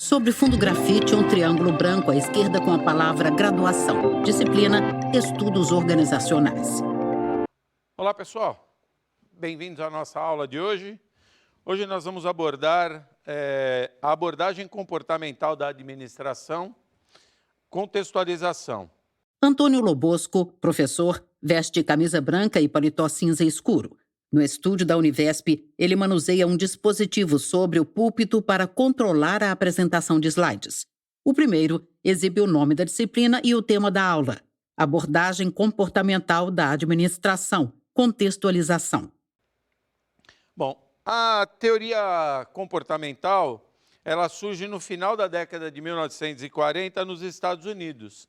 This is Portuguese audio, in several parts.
Sobre fundo grafite, um triângulo branco à esquerda com a palavra graduação. Disciplina Estudos Organizacionais. Olá, pessoal. Bem-vindos à nossa aula de hoje. Hoje nós vamos abordar a abordagem comportamental da administração, contextualização. Antônio Lobosco, professor, veste camisa branca e paletó cinza escuro. No estúdio da Univesp, ele manuseia um dispositivo sobre o púlpito para controlar a apresentação de slides. O primeiro exibe o nome da disciplina e o tema da aula: abordagem comportamental da administração, contextualização. Bom, a teoria comportamental, ela surge no final da década de 1940 nos Estados Unidos.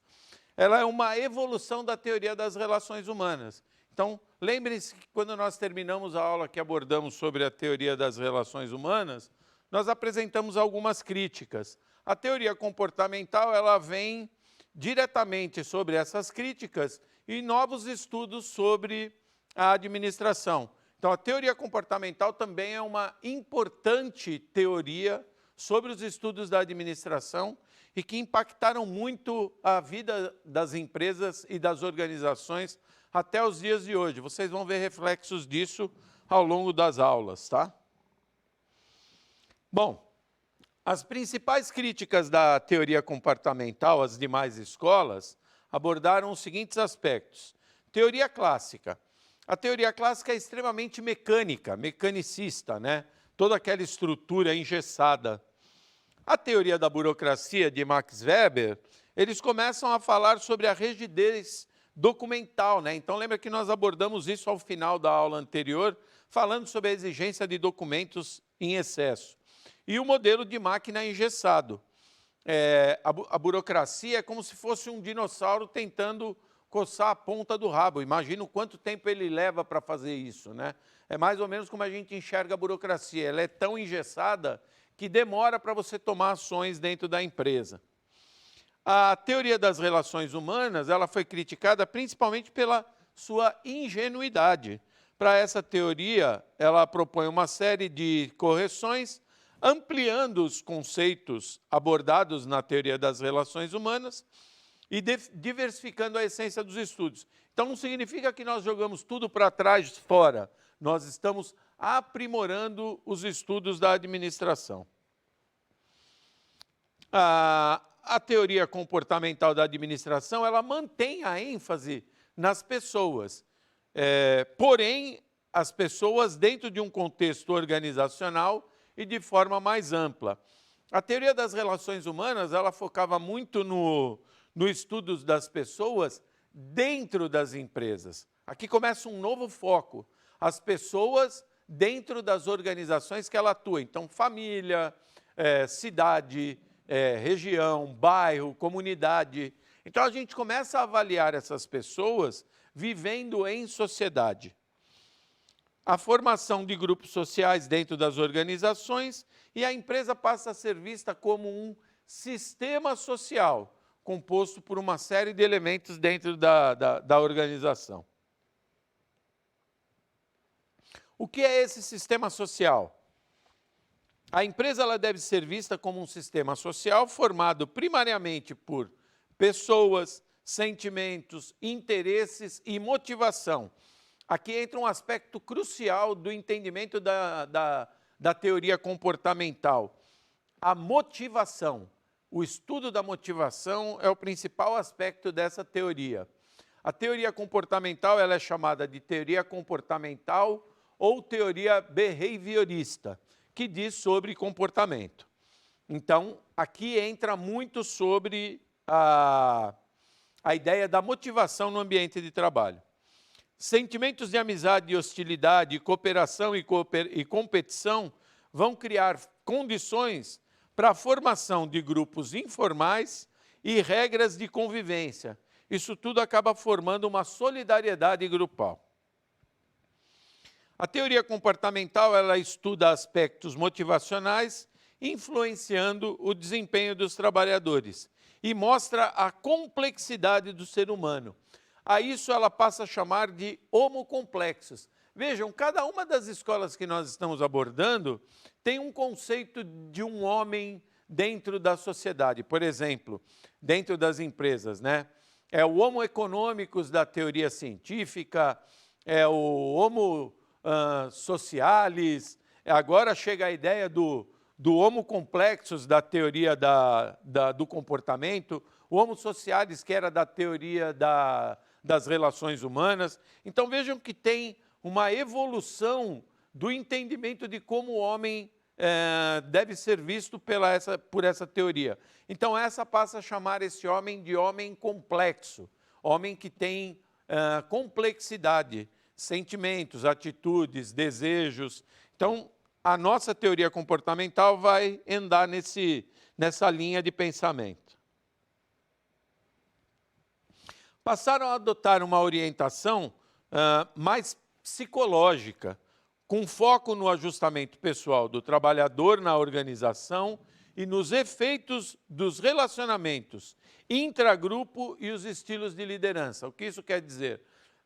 Ela é uma evolução da teoria das relações humanas. Então, lembrem-se que quando nós terminamos a aula que abordamos sobre a teoria das relações humanas, nós apresentamos algumas críticas. A teoria comportamental, ela vem diretamente sobre essas críticas e novos estudos sobre a administração. Então, a teoria comportamental também é uma importante teoria sobre os estudos da administração e que impactaram muito a vida das empresas e das organizações até os dias de hoje. Vocês vão ver reflexos disso ao longo das aulas, tá? Bom, as principais críticas da teoria comportamental às demais escolas abordaram os seguintes aspectos. Teoria clássica. A teoria clássica é extremamente mecânica, mecanicista, né? Toda aquela estrutura engessada. A teoria da burocracia de Max Weber, eles começam a falar sobre a rigidez documental, né? Então, lembra que nós abordamos isso ao final da aula anterior, falando sobre a exigência de documentos em excesso. E o modelo de máquina engessado. A burocracia é como se fosse um dinossauro tentando coçar a ponta do rabo. Imagina o quanto tempo ele leva para fazer isso, né? É mais ou menos como a gente enxerga a burocracia. Ela é tão engessada que demora para você tomar ações dentro da empresa. A teoria das relações humanas, ela foi criticada principalmente pela sua ingenuidade. Para essa teoria, ela propõe uma série de correções, ampliando os conceitos abordados na teoria das relações humanas e diversificando a essência dos estudos. Então, não significa que nós jogamos tudo para trás, fora. Nós estamos aprimorando os estudos da administração. A teoria comportamental da administração, ela mantém a ênfase nas pessoas, porém, as pessoas dentro de um contexto organizacional e de forma mais ampla. A teoria das relações humanas, ela focava muito no estudo das pessoas dentro das empresas. Aqui começa um novo foco, as pessoas dentro das organizações que ela atua. Então, família, cidade, região, bairro, comunidade. Então, a gente começa a avaliar essas pessoas vivendo em sociedade. A formação de grupos sociais dentro das organizações e a empresa passa a ser vista como um sistema social, composto por uma série de elementos dentro da organização. O que é esse sistema social? A empresa ela deve ser vista como um sistema social formado primariamente por pessoas, sentimentos, interesses e motivação. Aqui entra um aspecto crucial do entendimento da teoria comportamental. A motivação. O estudo da motivação é o principal aspecto dessa teoria. A teoria comportamental ela é chamada de teoria comportamental ou teoria behaviorista, que diz sobre comportamento. Então, aqui entra muito sobre a ideia da motivação no ambiente de trabalho. Sentimentos de amizade, hostilidade, cooperação e competição vão criar condições para a formação de grupos informais e regras de convivência. Isso tudo acaba formando uma solidariedade grupal. A teoria comportamental, ela estuda aspectos motivacionais, influenciando o desempenho dos trabalhadores e mostra a complexidade do ser humano. A isso ela passa a chamar de homocomplexos. Vejam, cada uma das escolas que nós estamos abordando tem um conceito de um homem dentro da sociedade. Por exemplo, dentro das empresas, né? É o homo economicus da teoria científica, é o homo socialis, agora chega a ideia do homo complexus da teoria do comportamento, o homo socialis, que era da teoria das relações humanas. Então vejam que tem uma evolução do entendimento de como o homem deve ser visto por essa teoria. Então essa passa a chamar esse homem de homem complexo, homem que tem complexidade, sentimentos, atitudes, desejos. Então a nossa teoria comportamental vai andar nessa linha de pensamento. Passaram a adotar uma orientação mais psicológica, com foco no ajustamento pessoal do trabalhador na organização e nos efeitos dos relacionamentos intragrupo e os estilos de liderança. O que isso quer dizer?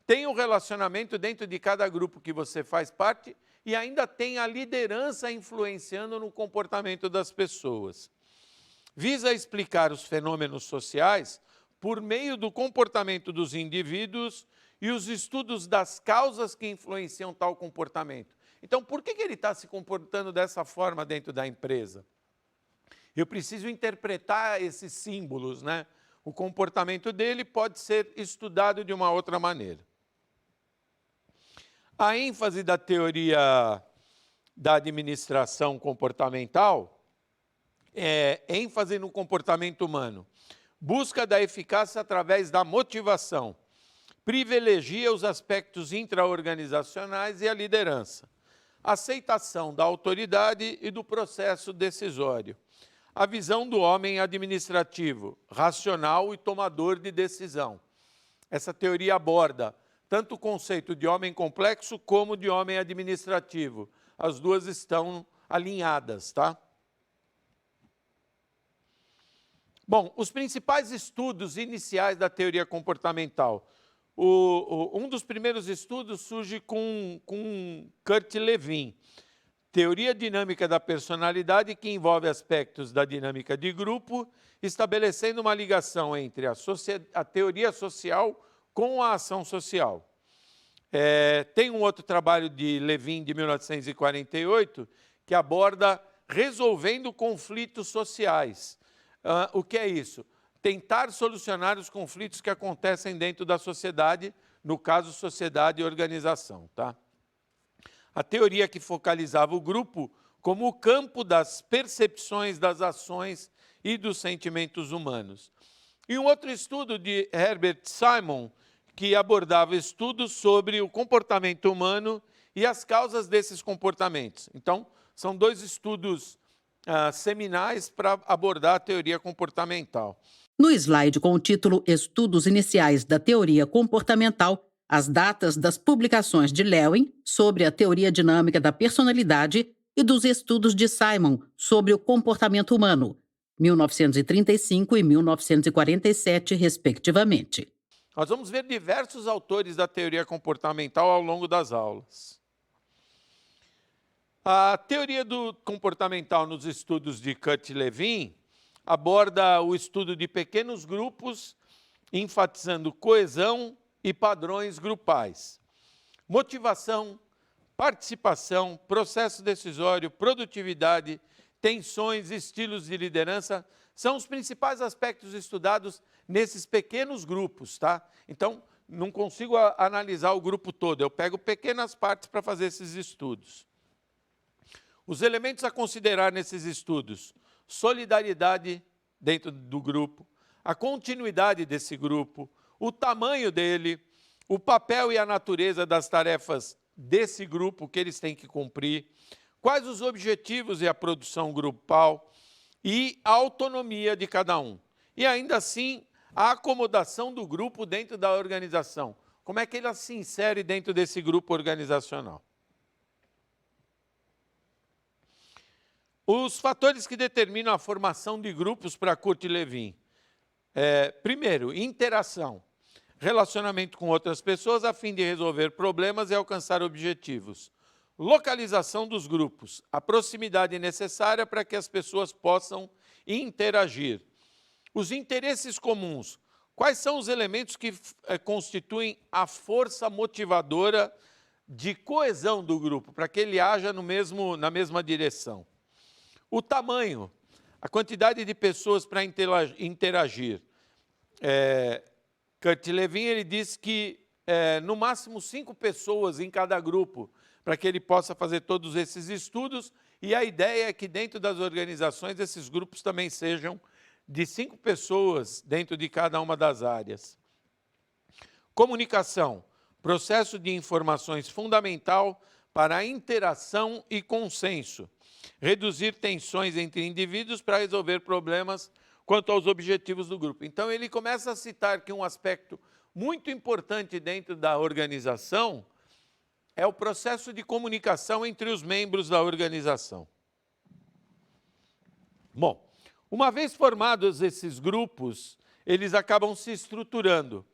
Tem um relacionamento dentro de cada grupo que você faz parte e ainda tem a liderança influenciando no comportamento das pessoas. Visa explicar os fenômenos sociais por meio do comportamento dos indivíduos e os estudos das causas que influenciam tal comportamento. Então, por que ele está se comportando dessa forma dentro da empresa? Eu preciso interpretar esses símbolos, né? O comportamento dele pode ser estudado de uma outra maneira. A ênfase da teoria da administração comportamental é ênfase no comportamento humano. Busca da eficácia através da motivação. Privilegia os aspectos intraorganizacionais e a liderança. Aceitação da autoridade e do processo decisório. A visão do homem administrativo, racional e tomador de decisão. Essa teoria aborda tanto o conceito de homem complexo como de homem administrativo. As duas estão alinhadas, tá? Bom, os principais estudos iniciais da teoria comportamental. Um dos primeiros estudos surge com Kurt Lewin, teoria dinâmica da personalidade, que envolve aspectos da dinâmica de grupo, estabelecendo uma ligação entre a teoria social com a ação social. Tem um outro trabalho de Lewin, de 1948, que aborda resolvendo conflitos sociais. O que é isso? Tentar solucionar os conflitos que acontecem dentro da sociedade, no caso, sociedade e organização. Tá? A teoria que focalizava o grupo como o campo das percepções, das ações e dos sentimentos humanos. E um outro estudo de Herbert Simon, que abordava estudos sobre o comportamento humano e as causas desses comportamentos. Então, são dois estudos seminais para abordar a teoria comportamental. No slide com o título Estudos Iniciais da Teoria Comportamental, as datas das publicações de Lewin sobre a teoria dinâmica da personalidade e dos estudos de Simon sobre o comportamento humano, 1935 e 1947, respectivamente. Nós vamos ver diversos autores da teoria comportamental ao longo das aulas. A teoria do comportamental nos estudos de Kurt Lewin aborda o estudo de pequenos grupos, enfatizando coesão e padrões grupais. Motivação, participação, processo decisório, produtividade, tensões, estilos de liderança são os principais aspectos estudados nesses pequenos grupos, tá? Então, não consigo analisar o grupo todo, eu pego pequenas partes para fazer esses estudos. Os elementos a considerar nesses estudos: solidariedade dentro do grupo, a continuidade desse grupo, o tamanho dele, o papel e a natureza das tarefas desse grupo que eles têm que cumprir, quais os objetivos e a produção grupal e a autonomia de cada um. E ainda assim, a acomodação do grupo dentro da organização. Como é que ele se insere dentro desse grupo organizacional? Os fatores que determinam a formação de grupos para Kurt Lewin. Primeiro, interação. Relacionamento com outras pessoas a fim de resolver problemas e alcançar objetivos. Localização dos grupos. A proximidade necessária para que as pessoas possam interagir. Os interesses comuns. Quais são os elementos que constituem a força motivadora de coesão do grupo, para que ele haja na mesma direção? O tamanho, a quantidade de pessoas para interagir. Kurt Lewin ele diz que no máximo 5 pessoas em cada grupo, para que ele possa fazer todos esses estudos, e a ideia é que dentro das organizações esses grupos também sejam de 5 pessoas dentro de cada uma das áreas. Comunicação, processo de informações fundamental para a interação e consenso. Reduzir tensões entre indivíduos para resolver problemas quanto aos objetivos do grupo. Então, ele começa a citar que um aspecto muito importante dentro da organização é o processo de comunicação entre os membros da organização. Bom, uma vez formados esses grupos, eles acabam se estruturando.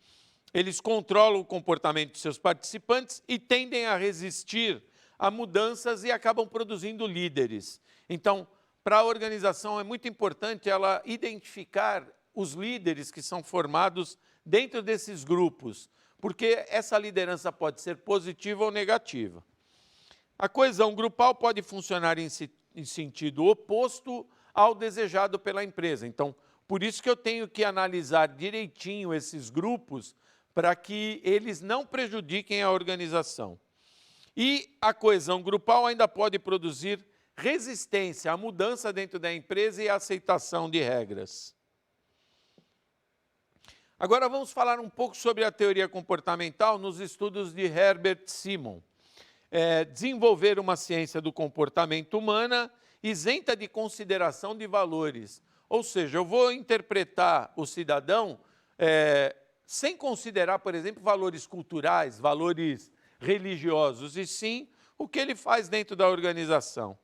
Eles controlam o comportamento de seus participantes e tendem a resistir a mudanças e acabam produzindo líderes. Então, para a organização é muito importante ela identificar os líderes que são formados dentro desses grupos, porque essa liderança pode ser positiva ou negativa. A coesão grupal pode funcionar em sentido oposto ao desejado pela empresa. Então, por isso que eu tenho que analisar direitinho esses grupos para que eles não prejudiquem a organização. E a coesão grupal ainda pode produzir resistência à mudança dentro da empresa e à aceitação de regras. Agora vamos falar um pouco sobre a teoria comportamental nos estudos de Herbert Simon. Desenvolver uma ciência do comportamento humana isenta de consideração de valores. Ou seja, eu vou interpretar o cidadão sem considerar, por exemplo, valores culturais, valores religiosos, e sim o que ele faz dentro da organização.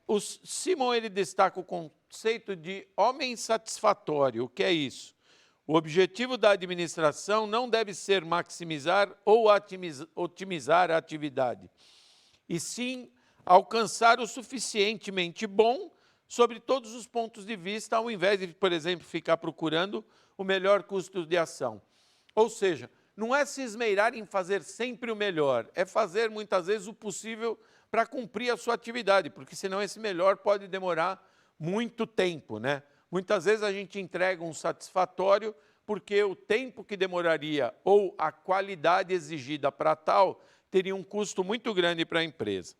O Simon ele destaca o conceito de homem satisfatório. O que é isso? O objetivo da administração não deve ser maximizar ou otimizar a atividade, e sim alcançar o suficientemente bom sobre todos os pontos de vista, ao invés de, por exemplo, ficar procurando o melhor custo de ação. Ou seja, não é se esmeirar em fazer sempre o melhor, é fazer muitas vezes o possível para cumprir a sua atividade, porque senão esse melhor pode demorar muito tempo, né? Muitas vezes a gente entrega um satisfatório porque o tempo que demoraria ou a qualidade exigida para tal teria um custo muito grande para a empresa.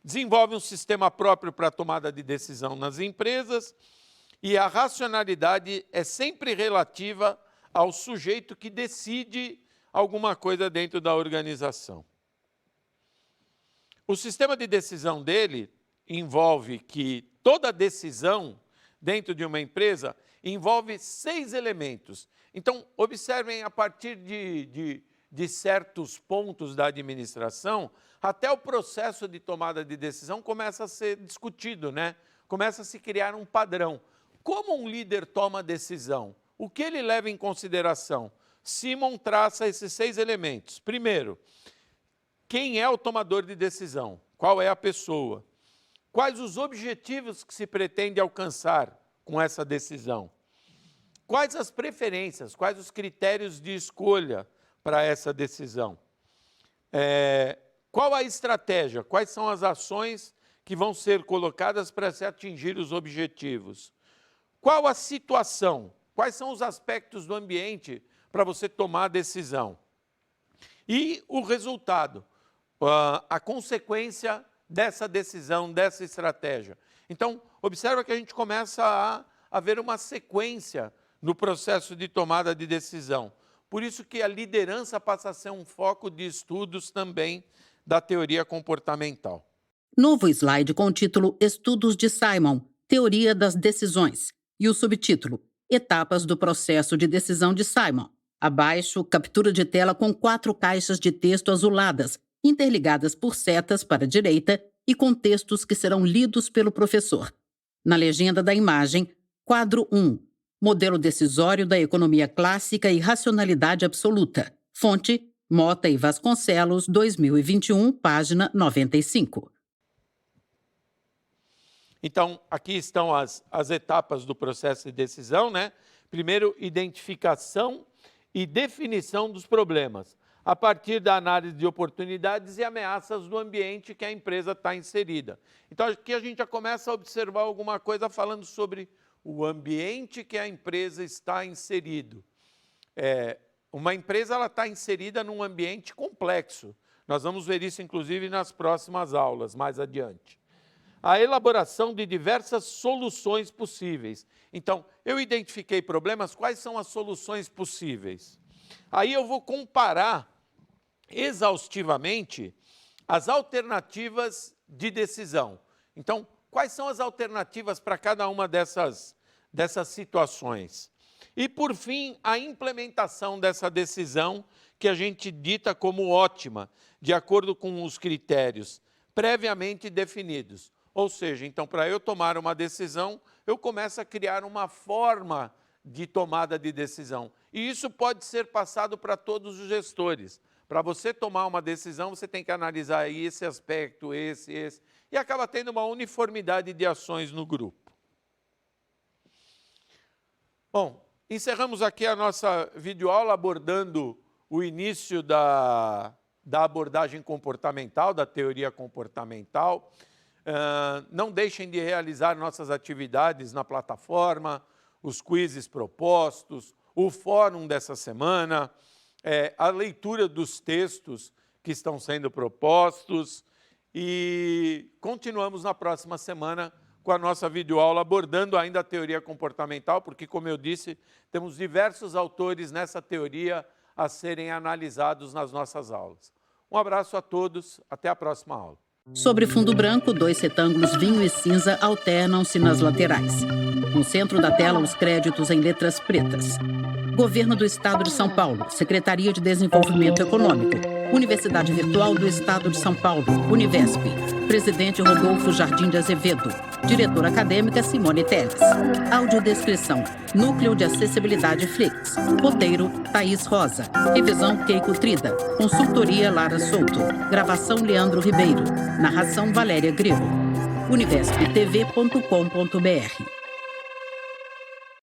Desenvolve um sistema próprio para a tomada de decisão nas empresas, e a racionalidade é sempre relativa ao sujeito que decide alguma coisa dentro da organização. O sistema de decisão dele envolve que toda decisão dentro de uma empresa envolve 6 elementos. Então, observem, a partir de certos pontos da administração, até o processo de tomada de decisão começa a ser discutido, né? Começa a se criar um padrão. Como um líder toma a decisão? O que ele leva em consideração? Simon traça esses 6 elementos. Primeiro, quem é o tomador de decisão? Qual é a pessoa? Quais os objetivos que se pretende alcançar com essa decisão? Quais as preferências? Quais os critérios de escolha para essa decisão? Qual a estratégia? Quais são as ações que vão ser colocadas para se atingir os objetivos? Qual a situação? Quais são os aspectos do ambiente para você tomar a decisão? E o resultado, a consequência dessa decisão, dessa estratégia. Então, observa que a gente começa a ver uma sequência no processo de tomada de decisão. Por isso que a liderança passa a ser um foco de estudos também da teoria comportamental. Novo slide com o título Estudos de Simon, Teoria das Decisões, e o subtítulo Etapas do processo de decisão de Simon. Abaixo, captura de tela com 4 caixas de texto azuladas, interligadas por setas para a direita e com textos que serão lidos pelo professor. Na legenda da imagem, quadro 1, Modelo decisório da economia clássica e racionalidade absoluta. Fonte, Mota e Vasconcelos, 2021, página 95. Então, aqui estão as etapas do processo de decisão, né? Primeiro, identificação e definição dos problemas, a partir da análise de oportunidades e ameaças do ambiente que a empresa está inserida. Então, aqui a gente já começa a observar alguma coisa falando sobre o ambiente que a empresa está inserido. Uma empresa ela está inserida num ambiente complexo. Nós vamos ver isso, inclusive, nas próximas aulas, mais adiante. A elaboração de diversas soluções possíveis. Então, eu identifiquei problemas, quais são as soluções possíveis? Aí eu vou comparar exaustivamente as alternativas de decisão. Então, quais são as alternativas para cada uma dessas situações? E, por fim, a implementação dessa decisão que a gente dita como ótima, de acordo com os critérios previamente definidos. Ou seja, então, para eu tomar uma decisão, eu começo a criar uma forma de tomada de decisão. E isso pode ser passado para todos os gestores. Para você tomar uma decisão, você tem que analisar esse aspecto, esse, e acaba tendo uma uniformidade de ações no grupo. Bom, encerramos aqui a nossa videoaula abordando o início da abordagem comportamental, da teoria comportamental. Não deixem de realizar nossas atividades na plataforma, os quizzes propostos, o fórum dessa semana, a leitura dos textos que estão sendo propostos e continuamos na próxima semana com a nossa videoaula abordando ainda a teoria comportamental, porque, como eu disse, temos diversos autores nessa teoria a serem analisados nas nossas aulas. Um abraço a todos, até a próxima aula. Sobre fundo branco, 2 retângulos vinho e cinza alternam-se nas laterais. No centro da tela, os créditos em letras pretas. Governo do Estado de São Paulo, Secretaria de Desenvolvimento Econômico, Universidade Virtual do Estado de São Paulo, Univesp, Presidente Rodolfo Jardim de Azevedo, Diretora Acadêmica Simone Teles. Audiodescrição, Núcleo de Acessibilidade Flix, Roteiro, Thaís Rosa, Revisão Keiko Trida, Consultoria Lara Souto, Gravação Leandro Ribeiro, Narração Valéria Grilo, univesptv.com.br.